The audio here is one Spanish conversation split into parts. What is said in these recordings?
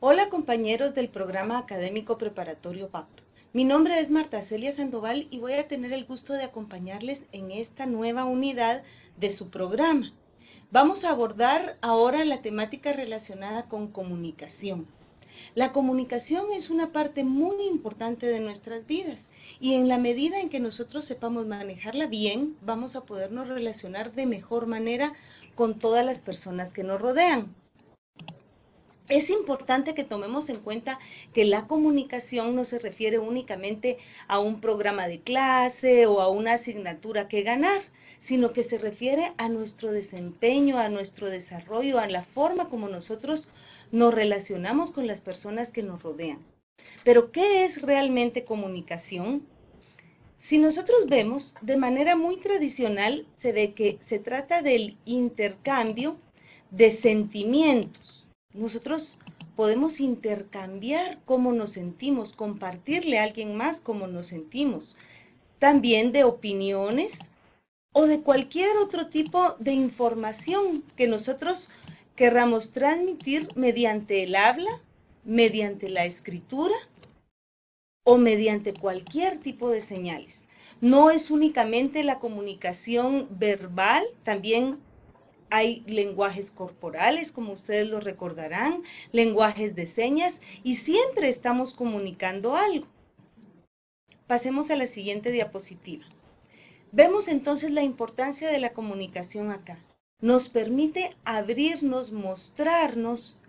Hola compañeros del programa académico preparatorio PACTO. Mi nombre es Marta Celia Sandoval y voy a tener el gusto de acompañarles en esta nueva unidad de su programa. Vamos a abordar ahora la temática relacionada con comunicación. La comunicación es una parte muy importante de nuestras vidas y en la medida en que nosotros sepamos manejarla bien, vamos a podernos relacionar de mejor manera con todas las personas que nos rodean. Es importante que tomemos en cuenta que la comunicación no se refiere únicamente a un programa de clase o a una asignatura que ganar, sino que se refiere a nuestro desempeño, a nuestro desarrollo, a la forma como nosotros nos relacionamos con las personas que nos rodean. Pero, ¿qué es realmente comunicación? Si nosotros vemos, de manera muy tradicional, se ve que se trata del intercambio de sentimientos. Nosotros podemos intercambiar cómo nos sentimos, compartirle a alguien más cómo nos sentimos. También de opiniones o de cualquier otro tipo de información que nosotros querramos transmitir mediante el habla, mediante la escritura o mediante cualquier tipo de señales. No es únicamente la comunicación verbal, también hay lenguajes corporales, como ustedes lo recordarán, lenguajes de señas, y siempre estamos comunicando algo. Pasemos a la siguiente diapositiva. Vemos entonces la importancia de la comunicación acá. Nos permite abrirnos, mostrarnos,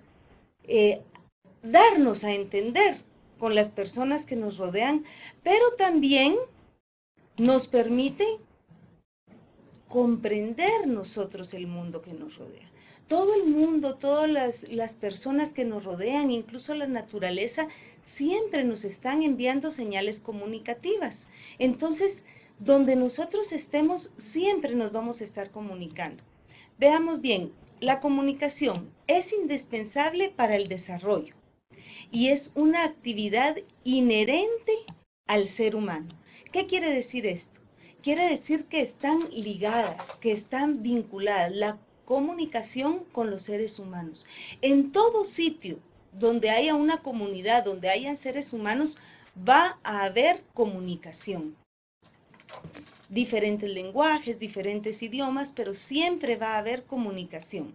darnos a entender con las personas que nos rodean, pero también nos permite comprender nosotros el mundo que nos rodea. Todo el mundo, todas las personas que nos rodean, incluso la naturaleza, siempre nos están enviando señales comunicativas. Entonces, donde nosotros estemos, siempre nos vamos a estar comunicando. Veamos bien, la comunicación es indispensable para el desarrollo y es una actividad inherente al ser humano. ¿Qué quiere decir esto? Quiere decir que están ligadas, que están vinculadas la comunicación con los seres humanos. En todo sitio donde haya una comunidad, donde hayan seres humanos, va a haber comunicación. Diferentes lenguajes, diferentes idiomas, pero siempre va a haber comunicación.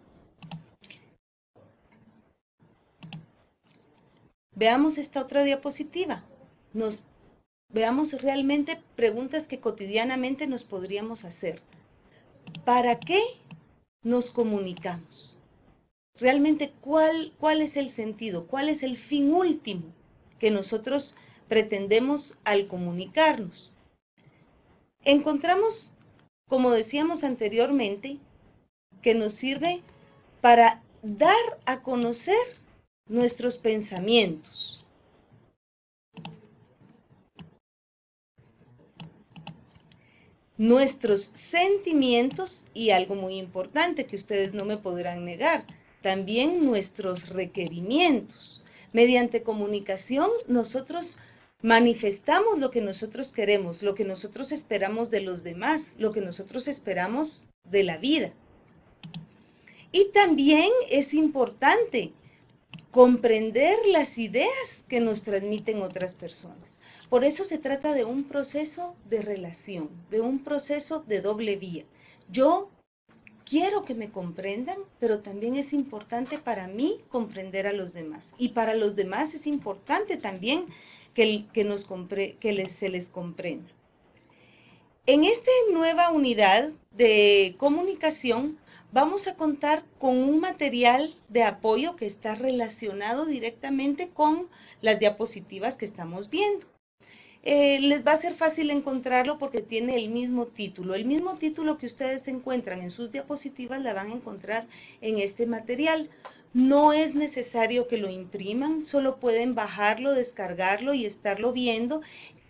Veamos esta otra diapositiva. Veamos realmente preguntas que cotidianamente nos podríamos hacer. ¿Para qué nos comunicamos? Realmente, ¿cuál es el sentido? ¿Cuál es el fin último que nosotros pretendemos al comunicarnos? Encontramos, como decíamos anteriormente, que nos sirve para dar a conocer nuestros pensamientos. Nuestros sentimientos y algo muy importante que ustedes no me podrán negar, también nuestros requerimientos. Mediante comunicación nosotros manifestamos lo que nosotros queremos, lo que nosotros esperamos de los demás, lo que nosotros esperamos de la vida. Y también es importante comprender las ideas que nos transmiten otras personas. Por eso se trata de un proceso de relación, de un proceso de doble vía. Yo quiero que me comprendan, pero también es importante para mí comprender a los demás. Y para los demás es importante también que se les comprenda. En esta nueva unidad de comunicación vamos a contar con un material de apoyo que está relacionado directamente con las diapositivas que estamos viendo. Les va a ser fácil encontrarlo porque tiene el mismo título. El mismo título que ustedes encuentran en sus diapositivas la van a encontrar en este material. No es necesario que lo impriman, solo pueden bajarlo, descargarlo y estarlo viendo,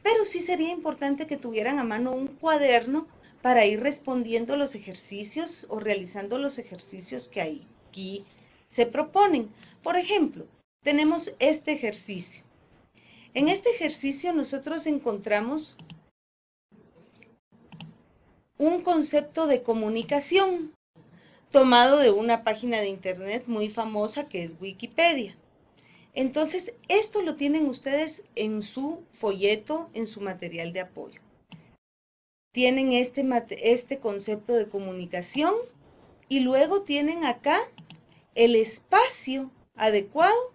pero sí sería importante que tuvieran a mano un cuaderno para ir respondiendo los ejercicios o realizando los ejercicios que aquí se proponen. Por ejemplo, tenemos este ejercicio. En este ejercicio nosotros encontramos un concepto de comunicación tomado de una página de internet muy famosa que es Wikipedia. Entonces, esto lo tienen ustedes en su folleto, en su material de apoyo. Tienen este concepto de comunicación y luego tienen acá el espacio adecuado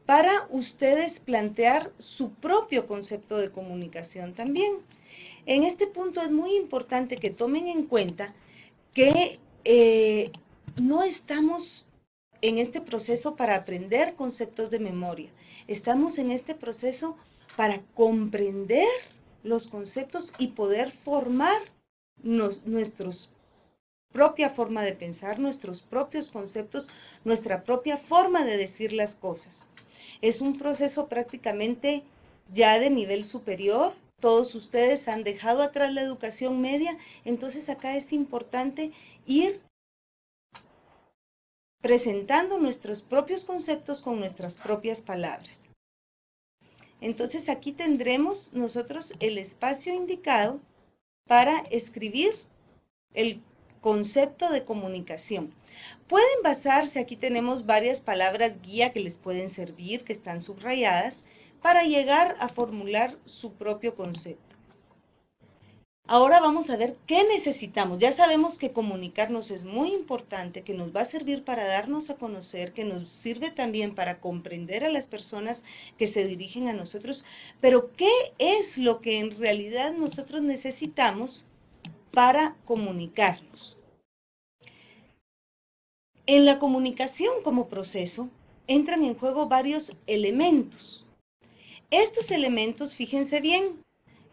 para ustedes plantear su propio concepto de comunicación también. En este punto es muy importante que tomen en cuenta que no estamos en este proceso para aprender conceptos de memoria. Estamos en este proceso para comprender los conceptos y poder formar nuestra propia forma de pensar, nuestros propios conceptos, nuestra propia forma de decir las cosas. Es un proceso prácticamente ya de nivel superior. Todos ustedes han dejado atrás la educación media, entonces acá es importante ir presentando nuestros propios conceptos con nuestras propias palabras. Entonces aquí tendremos nosotros el espacio indicado para escribir el concepto de comunicación. Pueden basarse, aquí tenemos varias palabras guía que les pueden servir, que están subrayadas, para llegar a formular su propio concepto. Ahora vamos a ver qué necesitamos. Ya sabemos que comunicarnos es muy importante, que nos va a servir para darnos a conocer, que nos sirve también para comprender a las personas que se dirigen a nosotros, pero ¿qué es lo que en realidad nosotros necesitamos para comunicarnos? En la comunicación como proceso entran en juego varios elementos. Estos elementos, fíjense bien,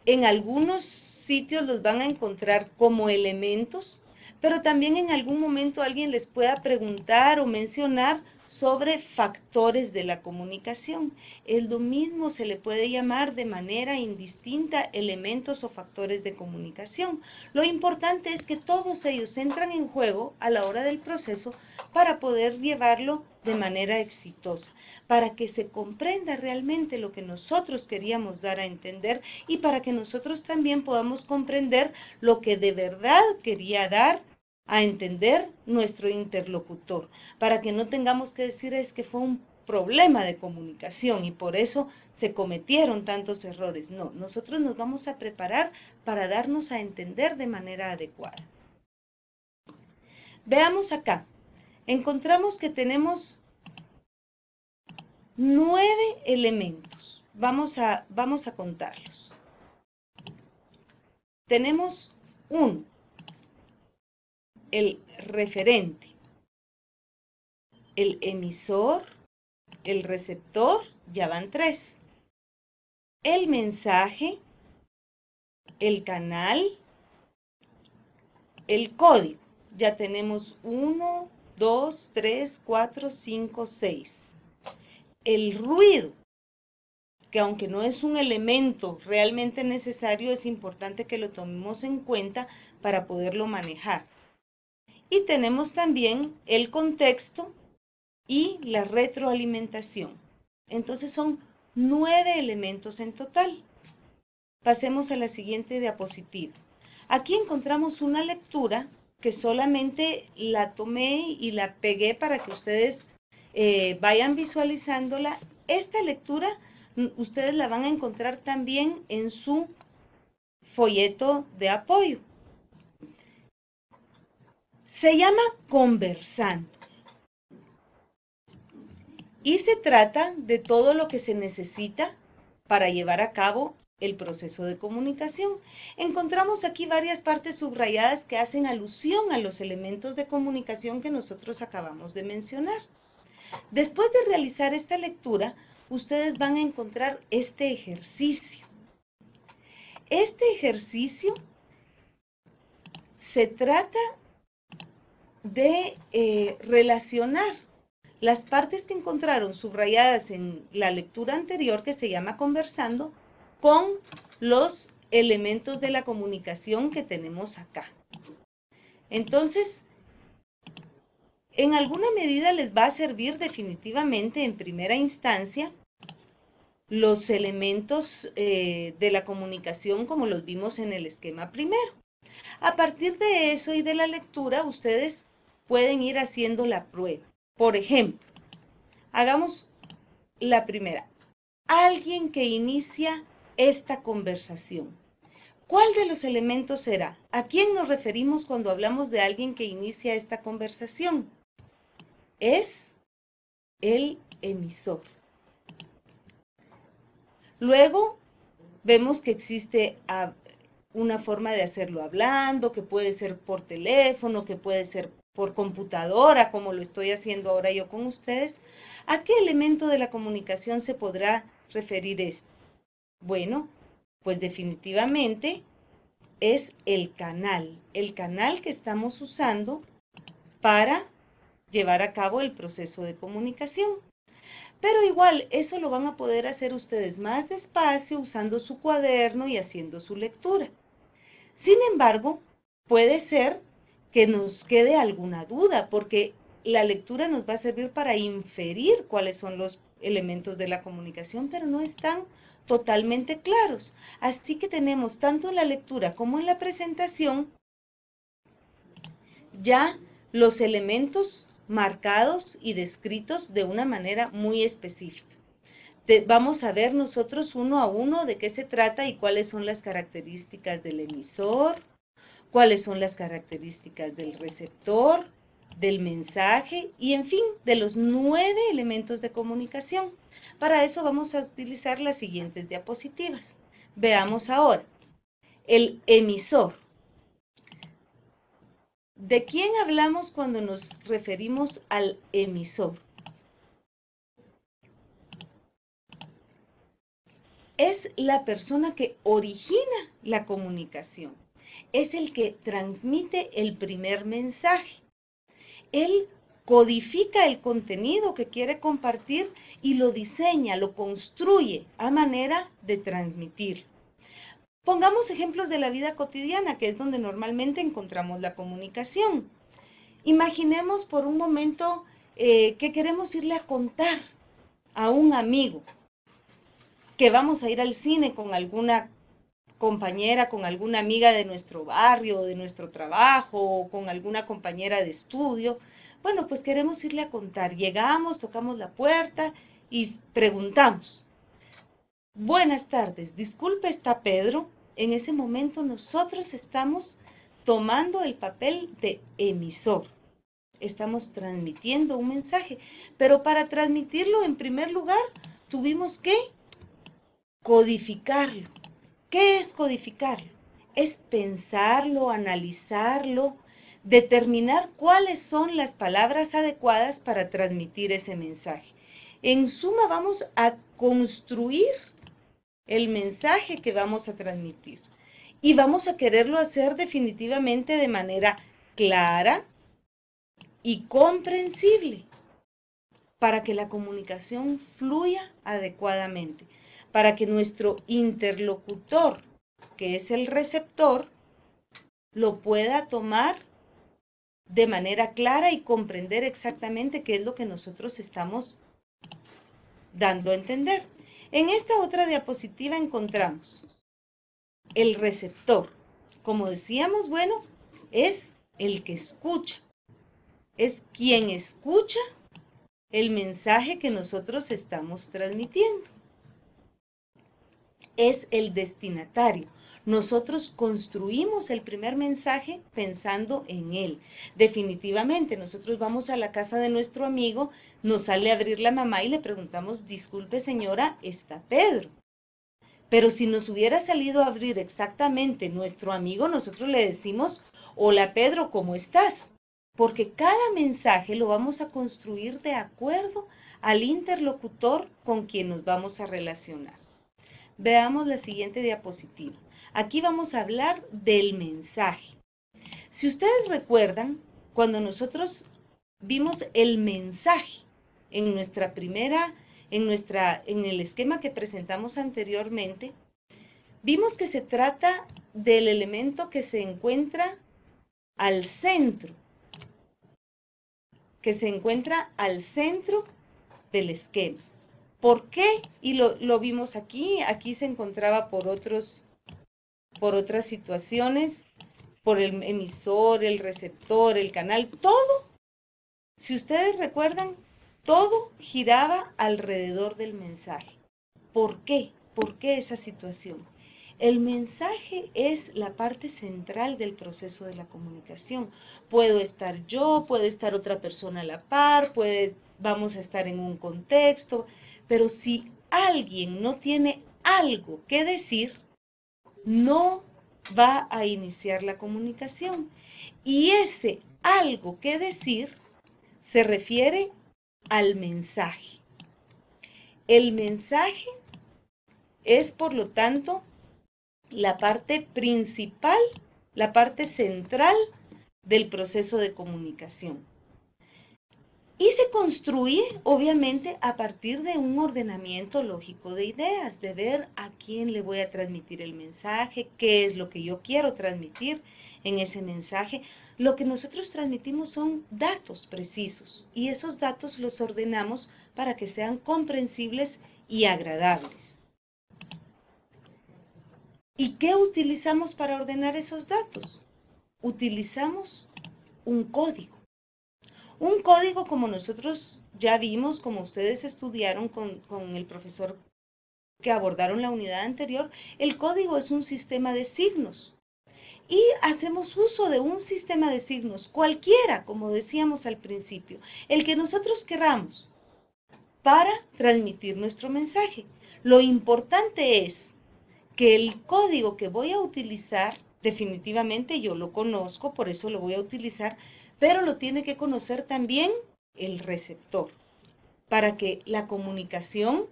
en algunos sitios los van a encontrar como elementos, pero también en algún momento alguien les pueda preguntar o mencionar sobre factores de la comunicación. Es lo mismo, se le puede llamar de manera indistinta elementos o factores de comunicación. Lo importante es que todos ellos entran en juego a la hora del proceso para poder llevarlo de manera exitosa, para que se comprenda realmente lo que nosotros queríamos dar a entender y para que nosotros también podamos comprender lo que de verdad quería dar a entender nuestro interlocutor, para que no tengamos que decir es que fue un problema de comunicación y por eso se cometieron tantos errores. No, nosotros nos vamos a preparar para darnos a entender de manera adecuada. Veamos acá, encontramos que tenemos 9 elementos. Vamos a contarlos. Tenemos 1, el referente, el emisor, el receptor, ya van 3. El mensaje, el canal, el código. Ya tenemos 1, 2, 3, 4, 5, 6. El ruido, que aunque no es un elemento realmente necesario, es importante que lo tomemos en cuenta para poderlo manejar. Y tenemos también el contexto y la retroalimentación. Entonces son 9 elementos en total. Pasemos a la siguiente diapositiva. Aquí encontramos una lectura que solamente la tomé y la pegué para que ustedes vayan visualizándola. Esta lectura ustedes la van a encontrar también en su folleto de apoyo. Se llama Conversando y se trata de todo lo que se necesita para llevar a cabo el proceso de comunicación. Encontramos aquí varias partes subrayadas que hacen alusión a los elementos de comunicación que nosotros acabamos de mencionar. Después de realizar esta lectura, ustedes van a encontrar este ejercicio. Este ejercicio se trata de relacionar las partes que encontraron subrayadas en la lectura anterior, que se llama Conversando, con los elementos de la comunicación que tenemos acá. Entonces, en alguna medida les va a servir definitivamente en primera instancia los elementos de la comunicación como los vimos en el esquema primero. A partir de eso y de la lectura, ustedes pueden ir haciendo la prueba. Por ejemplo, hagamos la primera. Alguien que inicia esta conversación. ¿Cuál de los elementos será? ¿A quién nos referimos cuando hablamos de alguien que inicia esta conversación? Es el emisor. Luego vemos que existe una forma de hacerlo hablando, que puede ser por teléfono, que puede ser por computadora, como lo estoy haciendo ahora yo con ustedes. ¿A qué elemento de la comunicación se podrá referir esto? Bueno, pues definitivamente es el canal que estamos usando para llevar a cabo el proceso de comunicación. Pero igual, eso lo van a poder hacer ustedes más despacio, usando su cuaderno y haciendo su lectura. Sin embargo, puede ser que nos quede alguna duda, porque la lectura nos va a servir para inferir cuáles son los elementos de la comunicación, pero no están totalmente claros. Así que tenemos tanto en la lectura como en la presentación ya los elementos marcados y descritos de una manera muy específica. Vamos a ver nosotros uno a uno de qué se trata y cuáles son las características del emisor, cuáles son las características del receptor, del mensaje y, en fin, de los 9 elementos de comunicación. Para eso vamos a utilizar las siguientes diapositivas. Veamos ahora. El emisor. ¿De quién hablamos cuando nos referimos al emisor? Es la persona que origina la comunicación. Es el que transmite el primer mensaje. Él codifica el contenido que quiere compartir y lo diseña, lo construye a manera de transmitir. Pongamos ejemplos de la vida cotidiana, que es donde normalmente encontramos la comunicación. Imaginemos por un momento que queremos irle a contar a un amigo que vamos a ir al cine con alguna compañera, con alguna amiga de nuestro barrio, de nuestro trabajo, o con alguna compañera de estudio. Bueno, pues queremos irle a contar. Llegamos, tocamos la puerta y preguntamos. Buenas tardes, disculpe, ¿está Pedro? En ese momento nosotros estamos tomando el papel de emisor. Estamos transmitiendo un mensaje, pero para transmitirlo en primer lugar tuvimos que codificarlo. ¿Qué es codificarlo? Es pensarlo, analizarlo, determinar cuáles son las palabras adecuadas para transmitir ese mensaje. En suma, vamos a construir el mensaje que vamos a transmitir y vamos a quererlo hacer definitivamente de manera clara y comprensible para que la comunicación fluya adecuadamente, para que nuestro interlocutor, que es el receptor, lo pueda tomar de manera clara y comprender exactamente qué es lo que nosotros estamos dando a entender. En esta otra diapositiva encontramos el receptor. Como decíamos, bueno, es el que escucha. Es quien escucha el mensaje que nosotros estamos transmitiendo. Es el destinatario. Nosotros construimos el primer mensaje pensando en él. Definitivamente, nosotros vamos a la casa de nuestro amigo, nos sale a abrir la mamá y le preguntamos, disculpe señora, ¿está Pedro? Pero si nos hubiera salido a abrir exactamente nuestro amigo, nosotros le decimos, hola Pedro, ¿cómo estás? Porque cada mensaje lo vamos a construir de acuerdo al interlocutor con quien nos vamos a relacionar. Veamos la siguiente diapositiva. Aquí vamos a hablar del mensaje. Si ustedes recuerdan, cuando nosotros vimos el mensaje en el esquema que presentamos anteriormente, vimos que se trata del elemento que se encuentra al centro, del esquema. ¿Por qué? Y lo vimos aquí se encontraba por otras situaciones, por el emisor, el receptor, el canal, todo. Si ustedes recuerdan, Todo giraba alrededor del mensaje. ¿Por qué? ¿Por qué esa situación? El mensaje es la parte central del proceso de la comunicación. Puedo estar yo, puede estar otra persona a la par, vamos a estar en un contexto, pero si alguien no tiene algo que decir, no va a iniciar la comunicación. Y ese algo que decir se refiere al mensaje. El mensaje es, por lo tanto, la parte principal, la parte central del proceso de comunicación. Y se construye, obviamente, a partir de un ordenamiento lógico de ideas, de ver a quién le voy a transmitir el mensaje, qué es lo que yo quiero transmitir en ese mensaje. Lo que nosotros transmitimos son datos precisos y esos datos los ordenamos para que sean comprensibles y agradables. ¿Y qué utilizamos para ordenar esos datos? Utilizamos un código. Un código, como nosotros ya vimos, como ustedes estudiaron con el profesor que abordaron la unidad anterior, el código es un sistema de signos. Y hacemos uso de un sistema de signos, cualquiera, como decíamos al principio, el que nosotros queramos, para transmitir nuestro mensaje. Lo importante es que el código que voy a utilizar, definitivamente yo lo conozco, por eso lo voy a utilizar, pero lo tiene que conocer también el receptor, para que la comunicación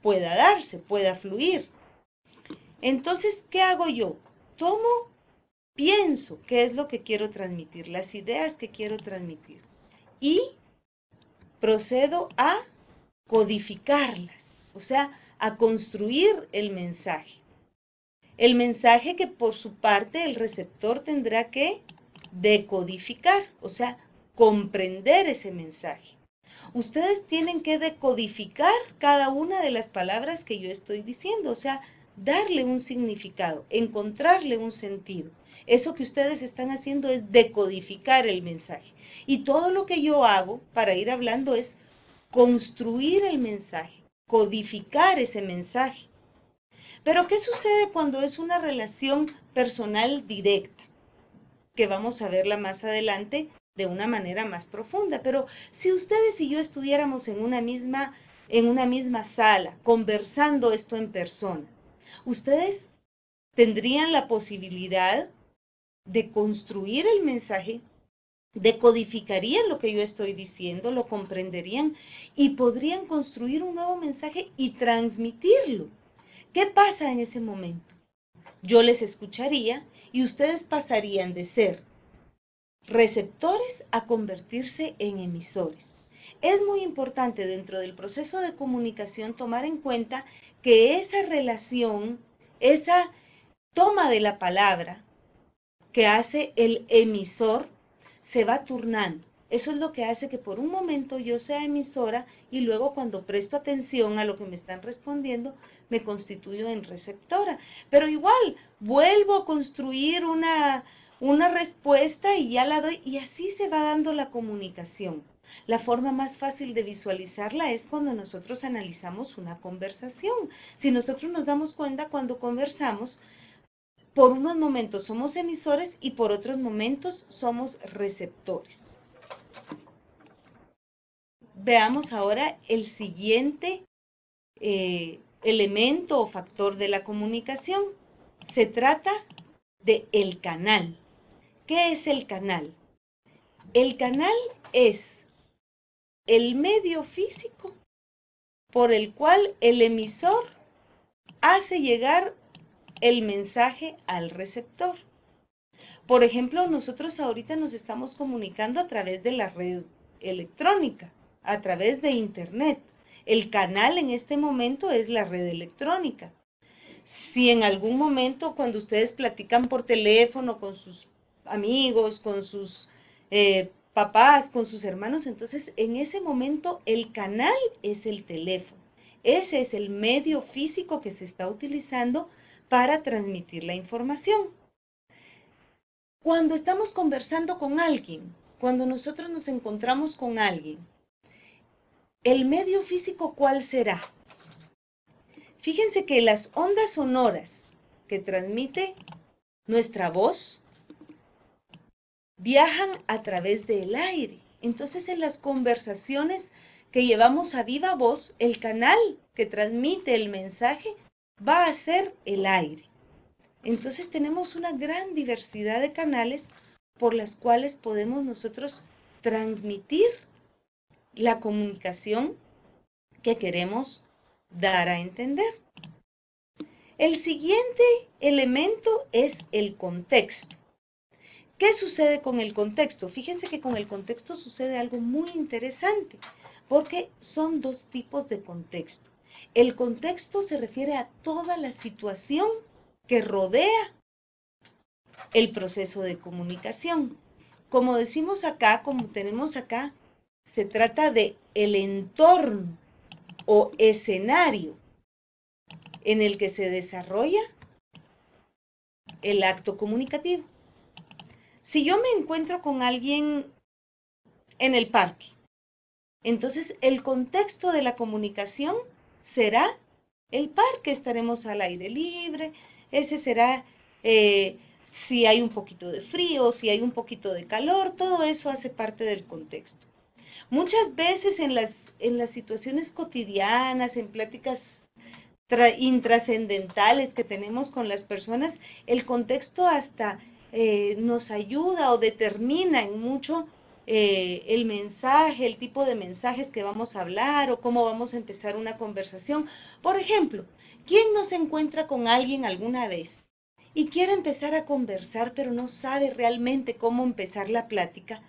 pueda darse, pueda fluir. Entonces, ¿qué hago yo? Pienso qué es lo que quiero transmitir, las ideas que quiero transmitir, y procedo a codificarlas, o sea, a construir el mensaje. El mensaje que por su parte el receptor tendrá que decodificar, o sea, comprender ese mensaje. Ustedes tienen que decodificar cada una de las palabras que yo estoy diciendo, o sea, darle un significado, encontrarle un sentido. Eso que ustedes están haciendo es decodificar el mensaje. Y todo lo que yo hago para ir hablando es construir el mensaje, codificar ese mensaje. Pero ¿qué sucede cuando es una relación personal directa? Que vamos a verla más adelante de una manera más profunda. Pero si ustedes y yo estuviéramos en una misma sala, conversando esto en persona, ustedes tendrían la posibilidad de construir el mensaje, decodificarían lo que yo estoy diciendo, lo comprenderían y podrían construir un nuevo mensaje y transmitirlo. ¿Qué pasa en ese momento? Yo les escucharía y ustedes pasarían de ser receptores a convertirse en emisores. Es muy importante dentro del proceso de comunicación tomar en cuenta que esa relación, esa toma de la palabra que hace el emisor, se va turnando. Eso es lo que hace que por un momento yo sea emisora y luego cuando presto atención a lo que me están respondiendo, me constituyo en receptora. Pero igual, vuelvo a construir una respuesta y ya la doy y así se va dando la comunicación. La forma más fácil de visualizarla es cuando nosotros analizamos una conversación. Si nosotros nos damos cuenta cuando conversamos, por unos momentos somos emisores y por otros momentos somos receptores. Veamos ahora el siguiente elemento o factor de la comunicación. Se trata de el canal. ¿Qué es el canal? El canal es el medio físico por el cual el emisor hace llegar el mensaje al receptor. Por ejemplo, nosotros ahorita nos estamos comunicando a través de la red electrónica, a través de Internet. El canal en este momento es la red electrónica. Si en algún momento cuando ustedes platican por teléfono con sus amigos, con sus papás, con sus hermanos, entonces en ese momento el canal es el teléfono. Ese es el medio físico que se está utilizando para transmitir la información. Cuando estamos conversando con alguien, cuando nosotros nos encontramos con alguien, ¿El medio físico cuál será? Fíjense que las ondas sonoras que transmite nuestra voz viajan a través del aire. Entonces, en las conversaciones que llevamos a viva voz, el canal que transmite el mensaje va a ser el aire. Entonces, tenemos una gran diversidad de canales por las cuales podemos nosotros transmitir la comunicación que queremos dar a entender. El siguiente elemento es el contexto. ¿Qué sucede con el contexto? Fíjense que con el contexto sucede algo muy interesante, porque son dos tipos de contexto. El contexto se refiere a toda la situación que rodea el proceso de comunicación. Como decimos acá, como tenemos acá, se trata de el entorno o escenario en el que se desarrolla el acto comunicativo. Si yo me encuentro con alguien en el parque, entonces el contexto de la comunicación será el parque, estaremos al aire libre, ese será si hay un poquito de frío, si hay un poquito de calor, todo eso hace parte del contexto. Muchas veces en las situaciones cotidianas, en pláticas intrascendentales que tenemos con las personas, el contexto hasta nos ayuda o determina en mucho el mensaje, el tipo de mensajes que vamos a hablar o cómo vamos a empezar una conversación. Por ejemplo, ¿quién no se encuentra con alguien alguna vez y quiere empezar a conversar pero no sabe realmente cómo empezar la plática?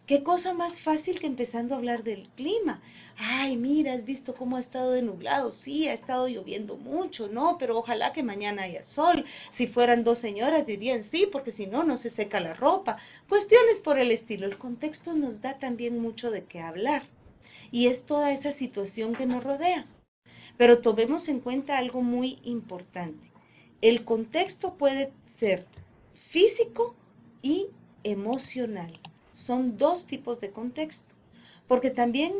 ¿Qué cosa más fácil que empezando a hablar del clima? Ay, mira, ¿has visto cómo ha estado de nublado? Sí, ha estado lloviendo mucho, ¿no? Pero ojalá que mañana haya sol. Si fueran dos señoras dirían sí, porque si no, no se seca la ropa. Cuestiones por el estilo. El contexto nos da también mucho de qué hablar. Y es toda esa situación que nos rodea. Pero tomemos en cuenta algo muy importante. El contexto puede ser físico y emocional. Son dos tipos de contexto, porque también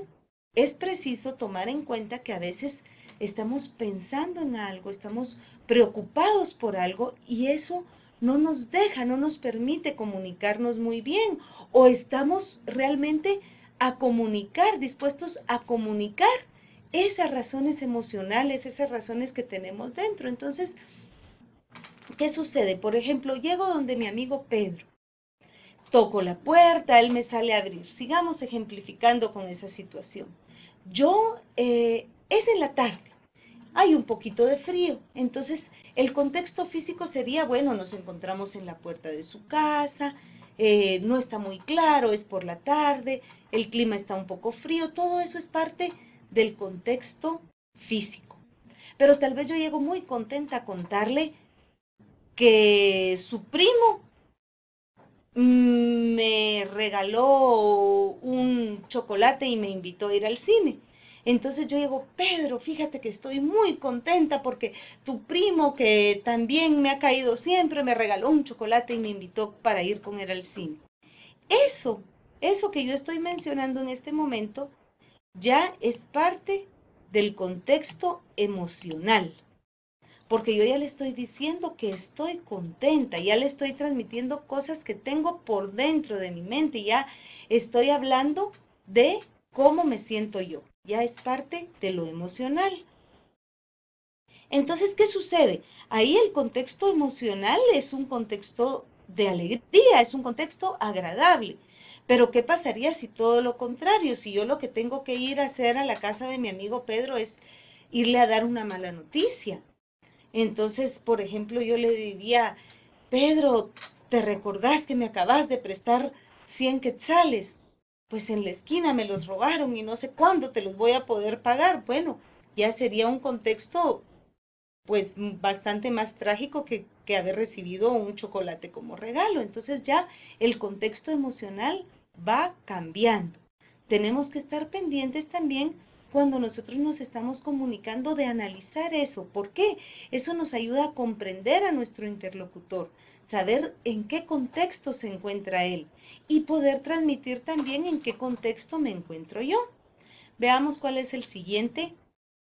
es preciso tomar en cuenta que a veces estamos pensando en algo, estamos preocupados por algo y eso no nos deja, no nos permite comunicarnos muy bien o estamos realmente a comunicar, dispuestos a comunicar esas razones emocionales, esas razones que tenemos dentro. Entonces, ¿qué sucede? Por ejemplo, llego donde mi amigo Pedro. Toco la puerta, él me sale a abrir. Sigamos ejemplificando con esa situación. Es en la tarde, hay un poquito de frío, entonces el contexto físico sería, bueno, nos encontramos en la puerta de su casa, no está muy claro, es por la tarde, el clima está un poco frío, todo eso es parte del contexto físico. Pero tal vez yo llego muy contenta a contarle que su primo me regaló un chocolate y me invitó a ir al cine. Entonces yo digo, Pedro, fíjate que estoy muy contenta porque tu primo, que también me ha caído siempre, me regaló un chocolate y me invitó para ir con él al cine. Eso que yo estoy mencionando en este momento, ya es parte del contexto emocional. Porque yo ya le estoy diciendo que estoy contenta, ya le estoy transmitiendo cosas que tengo por dentro de mi mente, ya estoy hablando de cómo me siento yo, ya es parte de lo emocional. Entonces, ¿qué sucede? Ahí el contexto emocional es un contexto de alegría, es un contexto agradable. Pero ¿qué pasaría si todo lo contrario? Si yo lo que tengo que ir a hacer a la casa de mi amigo Pedro es irle a dar una mala noticia. Entonces, por ejemplo, yo le diría, Pedro, ¿te recordás que me acabas de prestar 100 quetzales? Pues en la esquina me los robaron y no sé cuándo te los voy a poder pagar. Bueno, ya sería un contexto pues bastante más trágico que haber recibido un chocolate como regalo. Entonces ya el contexto emocional va cambiando. Tenemos que estar pendientes también cuando nosotros nos estamos comunicando de analizar eso. ¿Por qué? Eso nos ayuda a comprender a nuestro interlocutor, saber en qué contexto se encuentra él y poder transmitir también en qué contexto me encuentro yo. Veamos cuál es el siguiente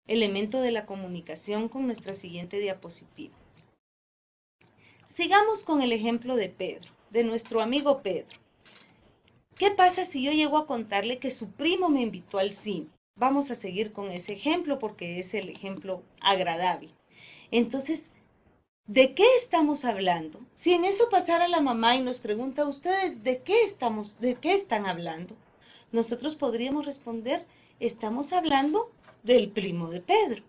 elemento de la comunicación con nuestra siguiente diapositiva. Sigamos con el ejemplo de Pedro, de nuestro amigo Pedro. ¿Qué pasa si yo llego a contarle que su primo me invitó al cine? Vamos a seguir con ese ejemplo porque es el ejemplo agradable. Entonces, ¿de qué estamos hablando? Si en eso pasara la mamá y nos pregunta a ustedes, ¿de qué están hablando? Nosotros podríamos responder, estamos hablando del primo de Pedro.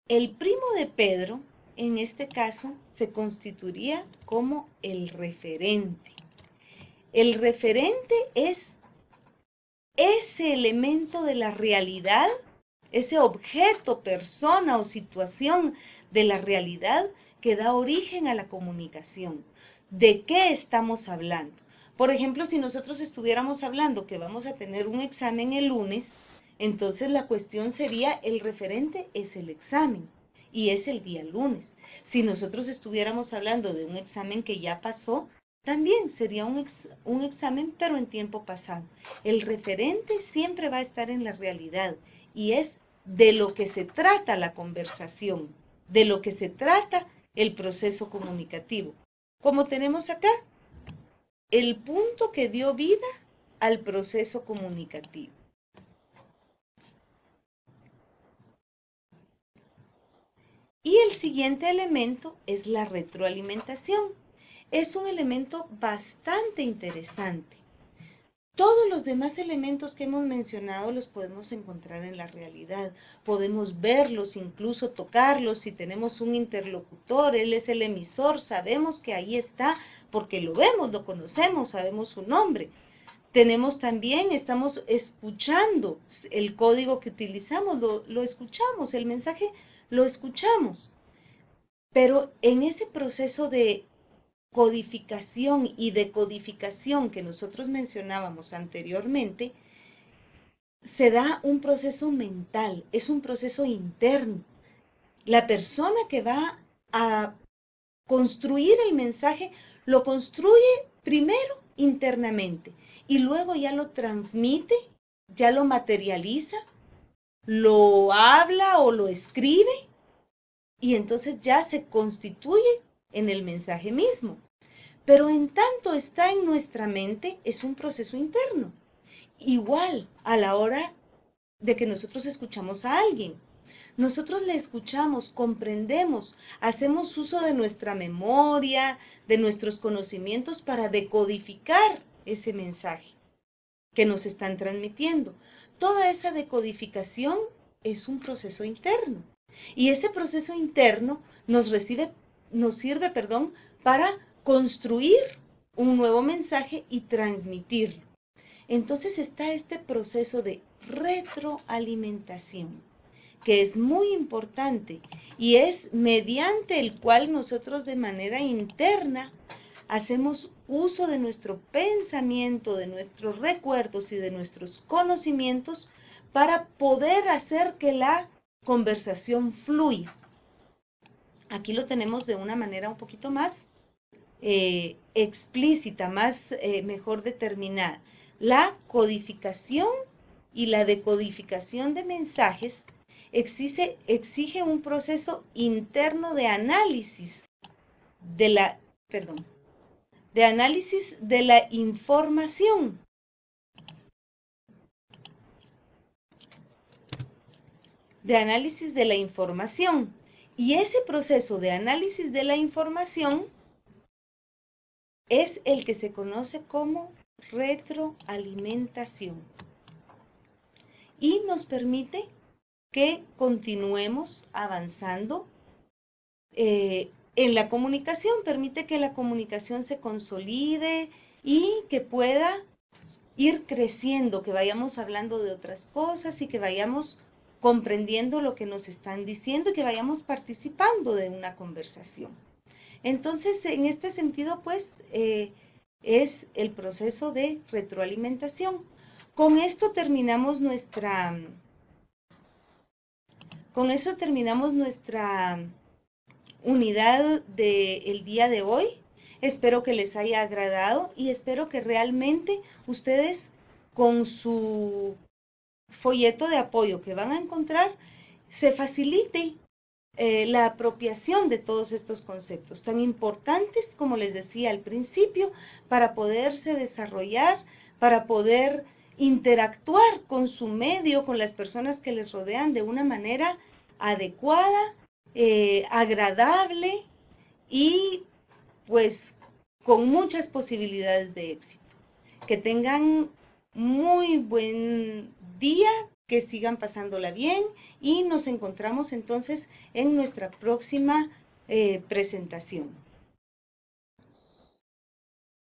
El primo de Pedro, en este caso, se constituiría como el referente. El referente es ese elemento de la realidad, ese objeto, persona o situación de la realidad que da origen a la comunicación. ¿De qué estamos hablando? Por ejemplo, si nosotros estuviéramos hablando que vamos a tener un examen el lunes, entonces la cuestión sería, el referente es el examen y es el día lunes. Si nosotros estuviéramos hablando de un examen que ya pasó, también sería un examen, pero en tiempo pasado. El referente siempre va a estar en la realidad y es de lo que se trata la conversación, de lo que se trata el proceso comunicativo. Como tenemos acá, el punto que dio vida al proceso comunicativo. Y el siguiente elemento es la retroalimentación. Es un elemento bastante interesante. Todos los demás elementos que hemos mencionado los podemos encontrar en la realidad. Podemos verlos, incluso tocarlos. Si tenemos un interlocutor, él es el emisor, sabemos que ahí está porque lo vemos, lo conocemos, sabemos su nombre. Tenemos también, estamos escuchando el código que utilizamos, lo escuchamos, el mensaje lo escuchamos. Pero en ese proceso de codificación y decodificación que nosotros mencionábamos anteriormente, se da un proceso mental, es un proceso interno. La persona que va a construir el mensaje lo construye primero internamente y luego ya lo transmite, ya lo materializa, lo habla o lo escribe y entonces ya se constituye en el mensaje mismo. Pero en tanto está en nuestra mente, es un proceso interno. Igual a la hora de que nosotros escuchamos a alguien. Nosotros le escuchamos, comprendemos, hacemos uso de nuestra memoria, de nuestros conocimientos para decodificar ese mensaje que nos están transmitiendo. Toda esa decodificación es un proceso interno. Y ese proceso interno nos sirve, para construir un nuevo mensaje y transmitirlo. Entonces está este proceso de retroalimentación, que es muy importante y es mediante el cual nosotros de manera interna hacemos uso de nuestro pensamiento, de nuestros recuerdos y de nuestros conocimientos para poder hacer que la conversación fluya. Aquí lo tenemos de una manera un poquito más explícita, mejor determinada. La codificación y la decodificación de mensajes exige un proceso interno de análisis de la información. De análisis de la información. Y ese proceso de análisis de la información es el que se conoce como retroalimentación. Y nos permite que continuemos avanzando en la comunicación, permite que la comunicación se consolide y que pueda ir creciendo, que vayamos hablando de otras cosas y que vayamos comprendiendo lo que nos están diciendo y que vayamos participando de una conversación. Entonces, en este sentido, pues, es el proceso de retroalimentación. Con esto terminamos nuestra unidad del día de hoy. Espero que les haya agradado y espero que realmente ustedes con su folleto de apoyo que van a encontrar se facilite la apropiación de todos estos conceptos tan importantes, como les decía al principio, para poderse desarrollar, para poder interactuar con su medio, con las personas que les rodean de una manera adecuada, agradable y pues con muchas posibilidades de éxito. Que tengan muy buen día, que sigan pasándola bien y nos encontramos entonces en nuestra próxima presentación.